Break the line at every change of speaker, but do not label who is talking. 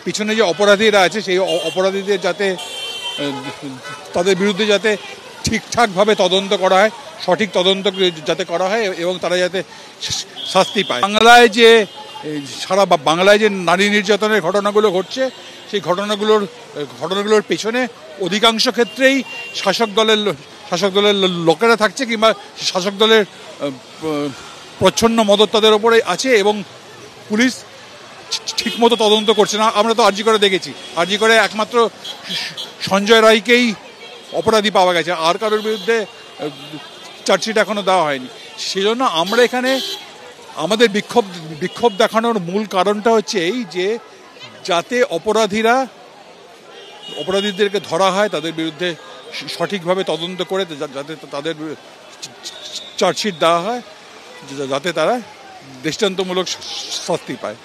পিছনে যে অপরাধীরা আছে সেই অপরাধীদের যাতে তাদের বিরুদ্ধে যাতে ঠিকঠাকভাবে তদন্ত করা হয়, সঠিক তদন্ত যাতে করা হয় এবং তারা যাতে শাস্তি পায়। বাংলায় যে নারী নির্যাতনের ঘটনাগুলো ঘটছে সেই ঘটনাগুলোর পেছনে অধিকাংশ ক্ষেত্রেই শাসক দলের লোকেরা থাকছে কিংবা শাসক দলের প্রচ্ছন্ন মদত তাদের ওপরে আছে এবং পুলিশ ঠিকমতো তদন্ত করছে না। আমরা তো আরজি করে দেখেছি, আরজি করে একমাত্র সঞ্জয় রায়কেই অপরাধী পাওয়া গেছে, আর কারোর বিরুদ্ধে চার্জশিট এখনো দেওয়া হয়নি। সেজন্য আমরা এখানে আমাদের বিক্ষোভ দেখানোর মূল কারণটা হচ্ছে এই যে যাতে অপরাধীদেরকে ধরা হয়, তাদের বিরুদ্ধে সঠিকভাবে তদন্ত করে যাতে তাদের চার্জশিট দেওয়া হয়, যাতে তারা দৃষ্টান্তমূলক শাস্তি পায়।